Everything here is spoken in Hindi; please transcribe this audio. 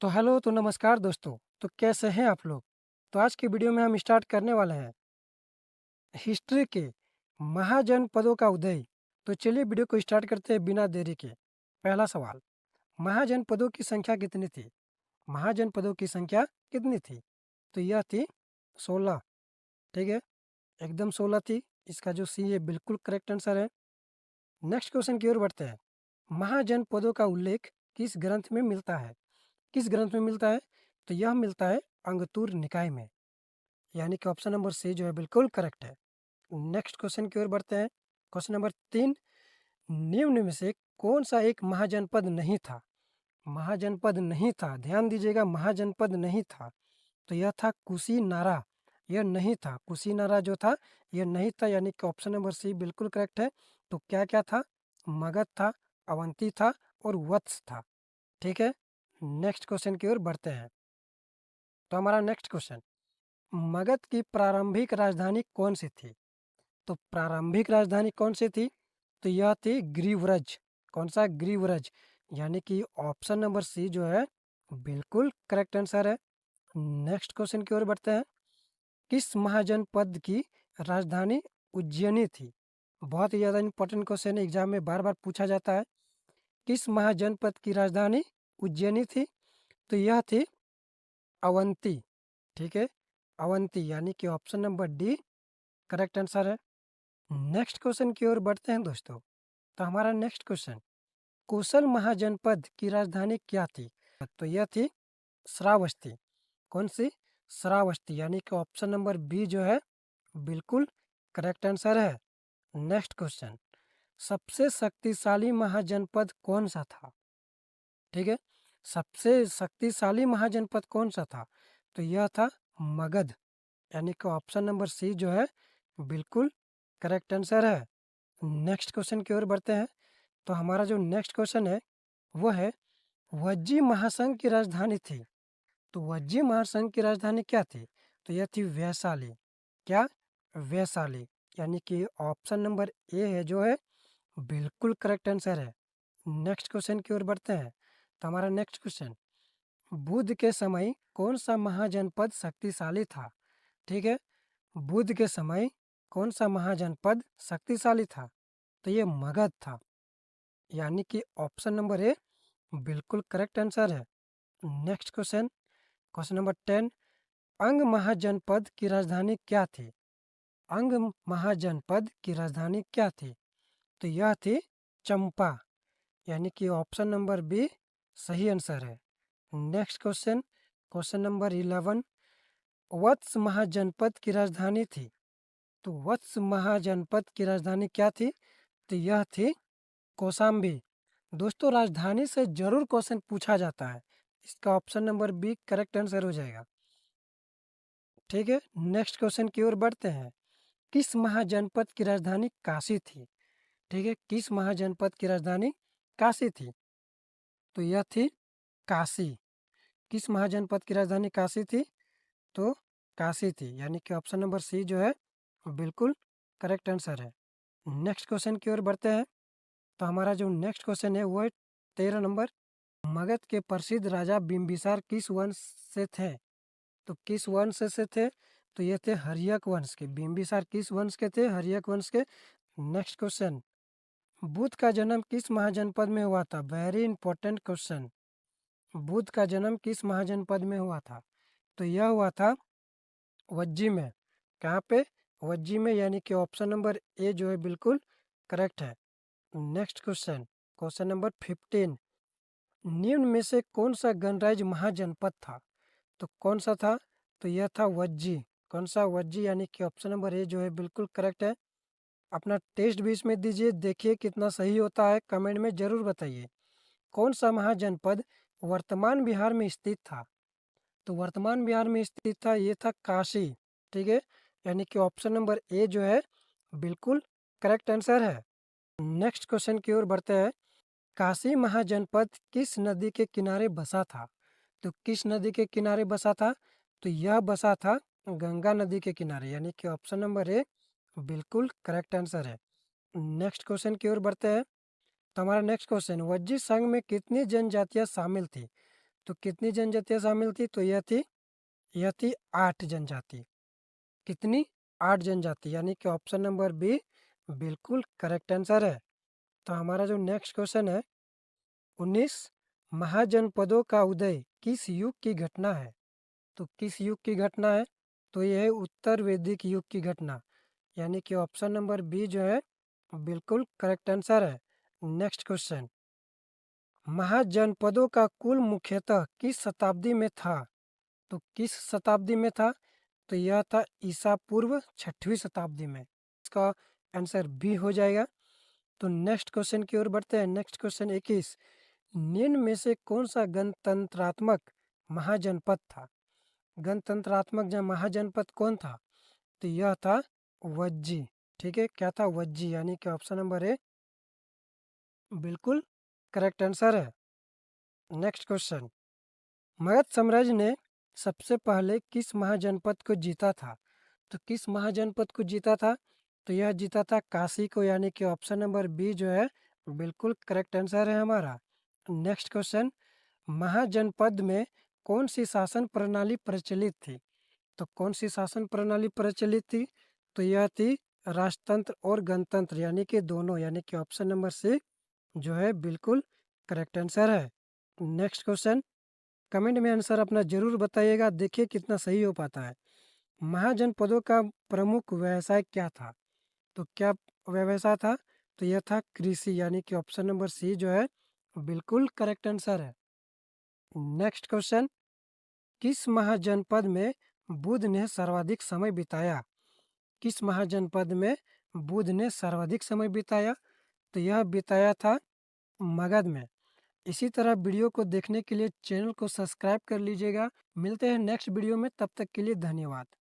तो हेलो तो नमस्कार दोस्तों। तो कैसे हैं आप लोग? तो आज की वीडियो में हम स्टार्ट करने वाले हैं हिस्ट्री के महाजनपदों का उदय। तो चलिए वीडियो को स्टार्ट करते हैं बिना देरी के। पहला सवाल, महाजनपदों की संख्या कितनी थी? महाजनपदों की संख्या कितनी थी? तो यह थी 16। ठीक है, एकदम 16 थी। इसका जो सी है बिल्कुल करेक्ट आंसर है। नेक्स्ट क्वेश्चन की ओर बढ़ते हैं। महाजनपदों का उल्लेख किस ग्रंथ में मिलता है? किस ग्रंथ में मिलता है? तो यह मिलता है अंगतुर निकाय में, यानी कि ऑप्शन नंबर सी जो है बिल्कुल करेक्ट है। नेक्स्ट क्वेश्चन की ओर बढ़ते हैं। क्वेश्चन नंबर 3, निम्न में से कौन सा एक महाजनपद नहीं था? महाजनपद नहीं था, ध्यान दीजिएगा, महाजनपद नहीं था। तो यह था कुशीनारा। यह नहीं था, कुशीनारा जो था यह नहीं था, यानी कि ऑप्शन नंबर सी बिल्कुल करेक्ट है। तो क्या क्या था? मगध था, अवंती था और वत्स था। ठीक है, नेक्स्ट क्वेश्चन की ओर बढ़ते हैं। तो हमारा नेक्स्ट क्वेश्चन, मगध की प्रारंभिक राजधानी कौन सी थी? तो प्रारंभिक राजधानी कौन सी थी? तो यह थी ग्रीवरज। कौन सा? ग्रीवरज, यानी कि ऑप्शन नंबर सी जो है बिल्कुल करेक्ट आंसर है। नेक्स्ट क्वेश्चन की ओर बढ़ते हैं। किस महाजनपद की राजधानी उज्जैनी थी? बहुत ही ज़्यादा इंपॉर्टेंट क्वेश्चन है, एग्जाम में बार बार पूछा जाता है। किस महाजनपद की राजधानी उज्जैनी थी? तो यह थी अवंती। ठीक है, अवंती, यानी कि option number D correct answer है। नेक्स्ट क्वेश्चन की ओर बढ़ते हैं दोस्तों। तो हमारा नेक्स्ट क्वेश्चन, कोसल महाजनपद की राजधानी क्या थी? तो यह थी श्रावस्ती। कौन सी? श्रावस्ती, यानी कि ऑप्शन नंबर बी जो है बिल्कुल करेक्ट आंसर है। नेक्स्ट क्वेश्चन, सबसे शक्तिशाली महाजनपद कौन सा था? ठीक है, सबसे शक्तिशाली महाजनपद कौन सा था? तो यह था मगध, यानी कि ऑप्शन नंबर सी जो है बिल्कुल करेक्ट आंसर है। नेक्स्ट क्वेश्चन की ओर बढ़ते हैं। तो हमारा जो नेक्स्ट क्वेश्चन है वो है, वज्जी महासंघ की राजधानी थी। तो वज्जी महासंघ की राजधानी क्या थी? तो यह थी वैशाली। क्या? वैशाली, यानी कि ऑप्शन नंबर ए है जो है बिल्कुल करेक्ट आंसर है। नेक्स्ट क्वेश्चन की ओर बढ़ते हैं। तो हमारा नेक्स्ट क्वेश्चन, बुद्ध के समय कौन सा महाजनपद शक्तिशाली था? ठीक है, बुद्ध के समय कौन सा महाजनपद शक्तिशाली था? तो ये मगध था, यानी कि ऑप्शन नंबर ए बिल्कुल करेक्ट आंसर है। नेक्स्ट क्वेश्चन, क्वेश्चन नंबर 10, अंग महाजनपद की राजधानी क्या थी? अंग महाजनपद की राजधानी क्या थी? तो यह थी चंपा, यानी कि ऑप्शन नंबर बी सही आंसर है। नेक्स्ट क्वेश्चन, क्वेश्चन नंबर 11, वत्स महाजनपद की राजधानी थी। तो वत्स महाजनपद की राजधानी क्या थी? तो यह थी कौशाम्बी। दोस्तों, राजधानी से जरूर क्वेश्चन पूछा जाता है, इसका option number B correct answer हो जाएगा। ठीक है, नेक्स्ट क्वेश्चन की ओर बढ़ते हैं। किस महाजनपद की राजधानी काशी थी? ठीक है, किस महाजनपद की राजधानी काशी थी? तो यह थी काशी। किस महाजनपद की राजधानी काशी थी? तो काशी थी, यानी कि ऑप्शन नंबर सी जो है बिल्कुल करेक्ट आंसर है। नेक्स्ट क्वेश्चन की ओर बढ़ते हैं। तो हमारा जो नेक्स्ट क्वेश्चन है वो है 13 नंबर, मगध के प्रसिद्ध राजा बिंबिसार किस वंश से थे? तो किस वंश से थे? तो ये थे हर्यक वंश के। बिंबिसार किस वंश के थे? हर्यक वंश के। नेक्स्ट क्वेश्चन, बुद्ध का जन्म किस महाजनपद में हुआ था? Very important question. बुद्ध का जन्म किस महाजनपद में हुआ था? तो यह हुआ था वज्जी में। कहाँ पे? वज्जी में, यानी कि ऑप्शन नंबर ए जो है बिल्कुल करेक्ट है। नेक्स्ट क्वेश्चन, क्वेश्चन नंबर 15, निम्न में से कौन सा गणराज्य महाजनपद था? तो कौन सा था? तो यह था वज्जी। कौन सा? वज्जी, यानी कि ऑप्शन नंबर ए जो है बिल्कुल करेक्ट है। अपना टेस्ट भी इसमें दीजिए, देखिए कितना सही होता है, कमेंट में जरूर बताइए। कौन सा महाजनपद वर्तमान बिहार में स्थित था? तो वर्तमान बिहार में स्थित था, ये था काशी। ठीक है, यानी कि ऑप्शन नंबर ए जो है बिल्कुल करेक्ट आंसर है। नेक्स्ट क्वेश्चन की ओर बढ़ते हैं। काशी महाजनपद किस नदी के किनारे बसा था? तो किस नदी के किनारे बसा था? तो यह बसा था गंगा नदी के किनारे, यानी कि ऑप्शन नंबर ए बिल्कुल करेक्ट आंसर है। नेक्स्ट क्वेश्चन की ओर बढ़ते हैं। तो हमारा नेक्स्ट क्वेश्चन, वज्जी संघ में कितनी जनजातियां शामिल थी? तो कितनी जनजातियाँ शामिल थी? तो यह थी 8 जनजाति। कितनी? 8 जनजाति, यानी कि ऑप्शन नंबर बी बिल्कुल करेक्ट आंसर है। तो हमारा जो नेक्स्ट क्वेश्चन है, 19 महाजनपदों का उदय किस युग की घटना है? तो किस युग की घटना है? तो यह है उत्तर वैदिक युग की घटना, यानी कि ऑप्शन नंबर बी जो है बिल्कुल करेक्ट आंसर है। नेक्स्ट क्वेश्चन, महाजनपदों का कुल मुख्यतः किस शताब्दी में था? तो किस शताब्दी में था? तो यह था ईसा पूर्व 6वीं शताब्दी में। इसका आंसर बी हो जाएगा। तो नेक्स्ट क्वेश्चन की ओर बढ़ते हैं। नेक्स्ट क्वेश्चन 21, निम्न में से कौन सा गणतंत्रात्मक महाजनपद था? गणतंत्रात्मक जब महाजनपद कौन था? तो यह था वज्जी। ठीक है, क्या था? वज्जी, यानी कि ऑप्शन नंबर ए बिल्कुल करेक्ट आंसर है। नेक्स्ट क्वेश्चन, मगध साम्राज्य ने सबसे पहले किस महाजनपद को जीता था? तो किस महाजनपद को जीता था? तो यह जीता था काशी को, यानी कि ऑप्शन नंबर बी जो है बिल्कुल करेक्ट आंसर है हमारा। नेक्स्ट क्वेश्चन, महाजनपद में कौन सी शासन प्रणाली प्रचलित थी? तो कौन सी शासन प्रणाली प्रचलित थी? तो यह थी राजतंत्र और गणतंत्र, यानी कि दोनों, यानी कि ऑप्शन नंबर सी जो है बिल्कुल करेक्ट आंसर है। नेक्स्ट क्वेश्चन, कमेंट में आंसर अपना जरूर बताइएगा, देखिए कितना सही हो पाता है। महाजनपदों का प्रमुख व्यवसाय क्या था? तो क्या व्यवसाय था? तो यह था कृषि, यानी कि ऑप्शन नंबर सी जो है बिल्कुल करेक्ट आंसर है। नेक्स्ट क्वेश्चन, किस महाजनपद में बुद्ध ने सर्वाधिक समय बिताया? किस महाजनपद में बुद्ध ने सर्वाधिक समय बिताया? तो यह बिताया था मगध में। इसी तरह वीडियो को देखने के लिए चैनल को सब्सक्राइब कर लीजिएगा। मिलते हैं नेक्स्ट वीडियो में, तब तक के लिए धन्यवाद।